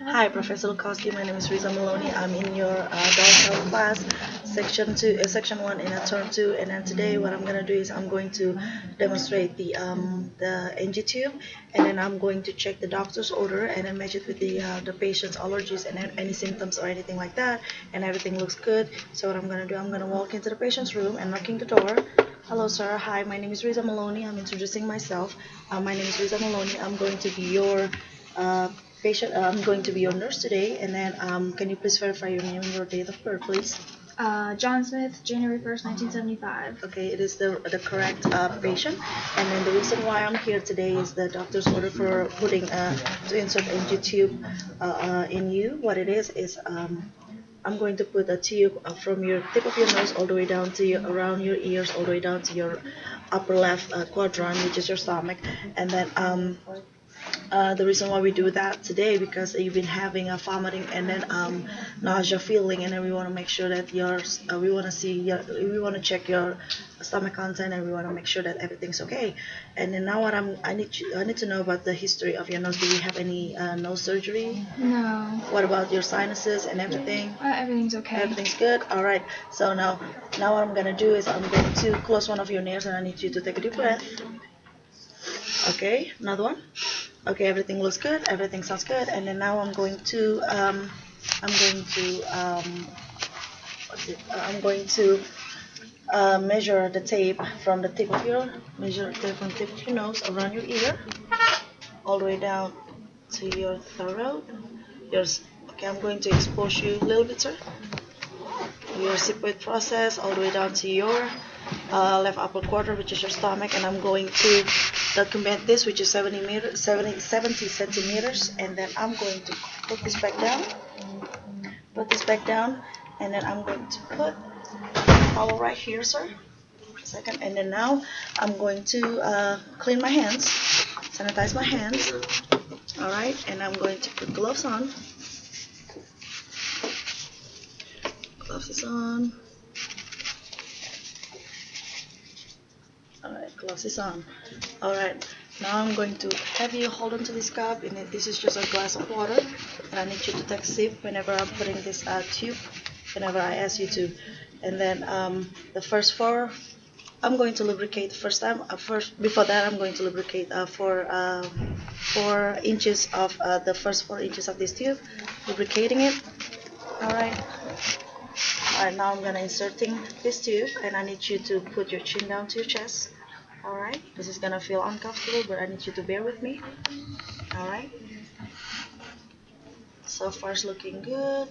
Hi, Professor Lukowski. My name is Riza Maloney. I'm in your adult health class, section one in a term two. And then today, what I'm gonna do is I'm going to demonstrate the NG tube, and then I'm going to check the doctor's order and then match it with the patient's allergies and any symptoms or anything like that. And everything looks good. So what I'm gonna do, I'm gonna walk into the patient's room and knocking the door. Hello, sir. Hi, my name is Riza Maloney. I'm introducing myself. My name is Riza Maloney. I'm going to be your uh, patient. I'm going to be your nurse today. And then, can you please verify your name and your date of birth, please? John Smith, January 1st, 1975. Okay, it is the correct patient. And then the reason why I'm here today is the doctor's order for putting to insert NG tube in you. What it is I'm going to put a tube from your tip of your nose all the way down to around your ears, all the way down to your upper left quadrant, which is your stomach. And then the reason why we do that today because you've been having a vomiting and then nausea feeling, and then we want to make sure that yours we want to we want to check your stomach content, and we want to make sure that everything's okay. And then now I need to know about the history of your nose. Do you have any nose surgery? No. What about your sinuses and everything? Everything's okay. Everything's good. All right. So now what I'm gonna do is I'm going to close one of your nails, and I need you to take a deep breath. Okay, another one. Okay, everything looks good. Everything sounds good. And then now I'm going to measure the tape from the tip of your nose around your ear, all the way down to your throat. Okay, I'm going to expose you a little bit, sir. Your separate process all the way down to your left upper quarter, which is your stomach, and I'm going to document this, which is 70 centimeters, and then I'm going to put this back down, and then I'm going to put towel right here, sir. A second, and then now I'm going to clean my hands, sanitize my hands. All right, and I'm going to put gloves on. Gloves is on. Alright, gloves is on. Alright, now I'm going to have you hold on to this cup, and this is just a glass of water, and I need you to take a sip whenever I'm putting this tube, whenever I ask you to. And then the first four, I'm going to lubricate first time. Before that, I'm going to lubricate for 4 inches of the first 4 inches of this tube, lubricating it. Alright. Alright, now I'm gonna inserting this tube, and I need you to put your chin down to your chest. Alright, this is gonna feel uncomfortable, but I need you to bear with me. Alright, so far it's looking good.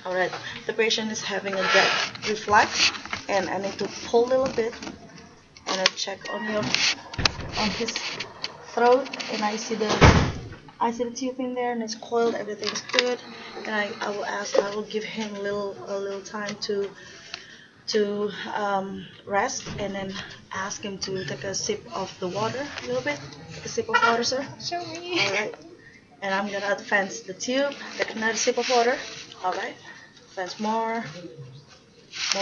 Alright, the patient is having a gut reflex, and I need to pull a little bit and then check on his throat, and I see the tube in there, and it's coiled. Everything's good, and I will give him a little time to rest, and then ask him to take a sip of the water, a little bit. Take a sip of water, sir. Sorry. All right, and I'm gonna advance the tube. Take another sip of water. All right, advance more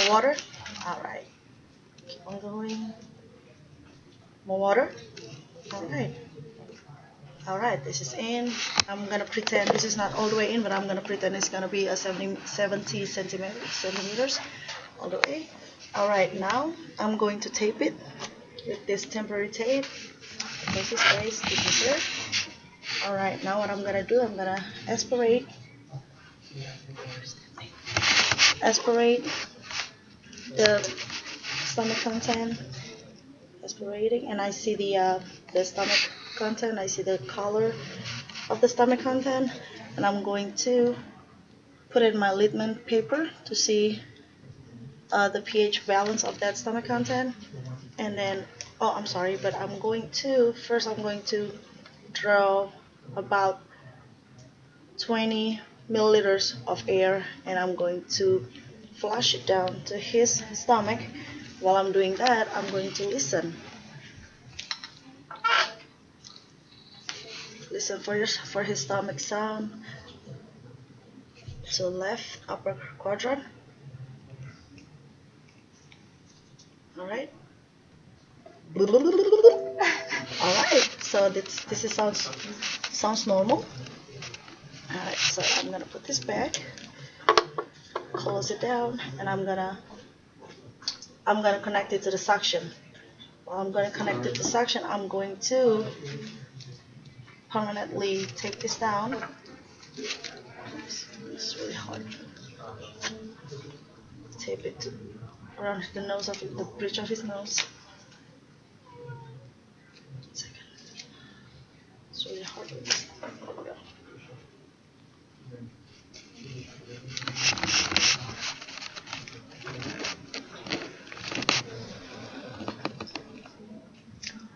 water. All right, keep on going. More water. All right. Alright, this is in. I'm gonna pretend this is not all the way in, but I'm gonna pretend it's gonna be a 70 centimeters all the way. Alright, now I'm going to tape it with this temporary tape. This is place, this is here. Alright, now what I'm gonna do, I'm gonna aspirate the stomach content. Aspirating, and I see the stomach content. I see the color of the stomach content, and I'm going to put in my litmus paper to see the pH balance of that stomach content. And then, oh, I'm sorry, but I'm going to draw about 20 milliliters of air, and I'm going to flush it down to his stomach. While I'm doing that, I'm going to listen. Listen for his stomach sound. So left upper quadrant. All right. All right. So this is sounds normal. Alright, so I'm gonna put this back, close it down, and I'm gonna connect it to the suction. While I'm gonna connect it to suction, I'm going to permanently take this down. It's really hard. Tape it around the nose of the bridge of his nose. Second. It's really hard with this. There we go.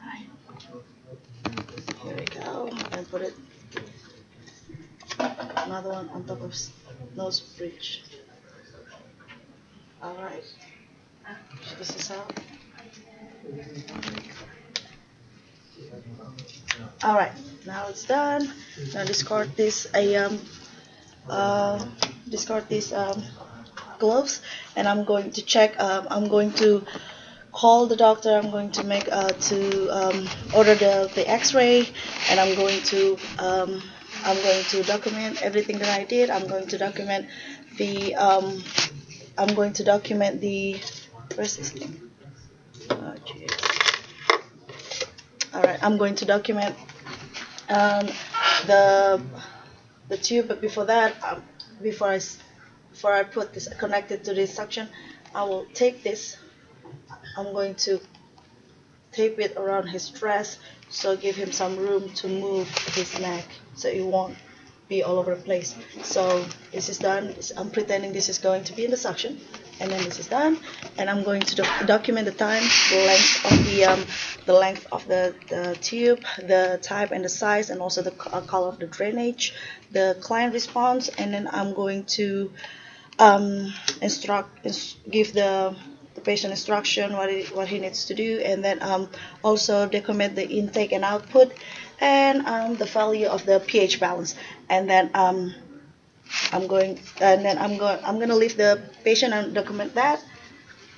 Alright. Here we go. And put it another one on top of nose bridge. Alright. So this is out. Alright, now it's done. Now discard this gloves, and I'm going to check. I'm going to call the doctor. I'm going to make order the X-ray, and I'm going to document everything that I did. I'm going to document the where's this thing? Oh, geez. All right, I'm going to document the tube, but before that, before I put this connected to this suction, I will take this. I'm going to tape it around his dress, so give him some room to move his neck, so it won't be all over the place. So this is done. I'm pretending this is going to be in the suction, and then this is done, and I'm going to document the time, the length of the tube, the type and the size, and also the color of the drainage, the client response, and then I'm going to give the patient instruction what he needs to do, and then also document the intake and output, and the value of the pH balance, and then I'm gonna leave the patient and document that.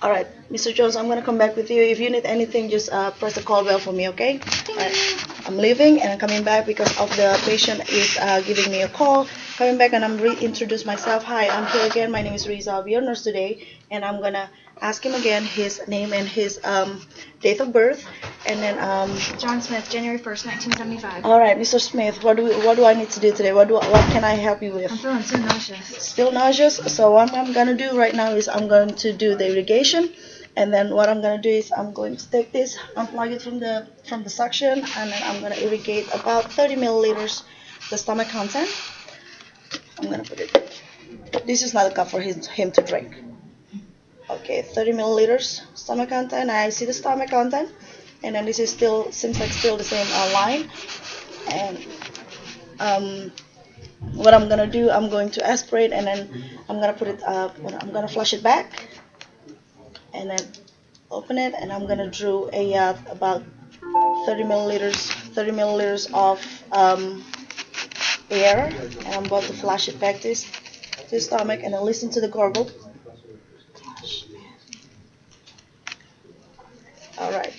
All right, Mr. Jones, I'm gonna come back with you. If you need anything, just press the call bell for me, okay? All right. I'm leaving and I'm coming back because of the patient is giving me a call. Coming back and I'm reintroduce myself. Hi, I'm here again. My name is Riza. I'll be your nurse today, and I'm gonna ask him again his name and his date of birth, and then John Smith, January 1st, 1975. all right, Mr. Smith, what do I need to do today? What can I help you with? I'm feeling so nauseous. Still nauseous? So what I'm gonna do right now is I'm going to do the irrigation, and then what I'm gonna do is I'm going to take this, unplug it from the suction, and then I'm gonna irrigate about 30 milliliters the stomach content. I'm gonna put it. This is not a cup for him to drink. Okay, 30 milliliters stomach content. I see the stomach content, and then this is seems like still the same line. And what I'm gonna do, I'm going to aspirate, and then I'm gonna put it. I'm gonna flush it back, and then open it, and I'm gonna draw about 30 milliliters of air, and I'm about to flush it back to his stomach, and then listen to the gargle. All right.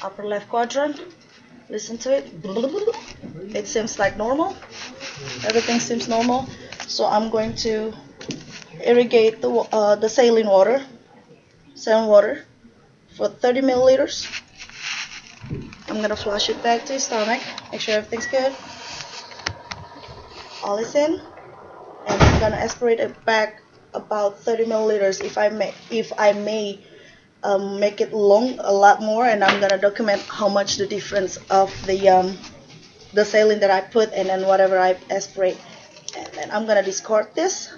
Upper left quadrant. Listen to it. It seems like normal. Everything seems normal. So I'm going to irrigate the saline water for 30 milliliters. I'm gonna flush it back to his stomach. Make sure everything's good. All is in, and I'm gonna aspirate it back about 30 milliliters. If I may make it long a lot more, and I'm gonna document how much the difference of the saline that I put, and then whatever I aspirate, and then I'm gonna discard this.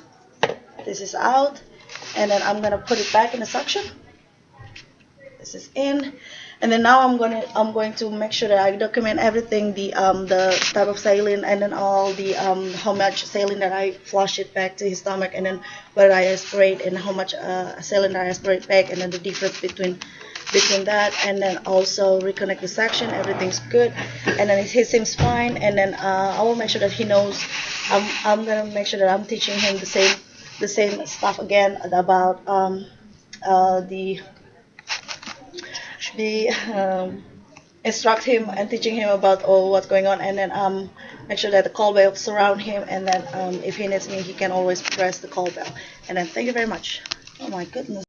This is out, and then I'm gonna put it back in the suction. This is in, and then now I'm going to make sure that I document everything, the type of saline, and then all the how much saline that I flush it back to his stomach, and then whether I aspirate, and how much saline that I aspirate back, and then the difference between that, and then also reconnect the suction. Everything's good, and then he seems fine, and then I will make sure that he knows. I'm gonna make sure that I'm teaching him the same stuff again about the instruct him and teaching him about all what's going on, and then make sure that the call bell surround him, and then if he needs me, he can always press the call bell. And then thank you very much. Oh my goodness.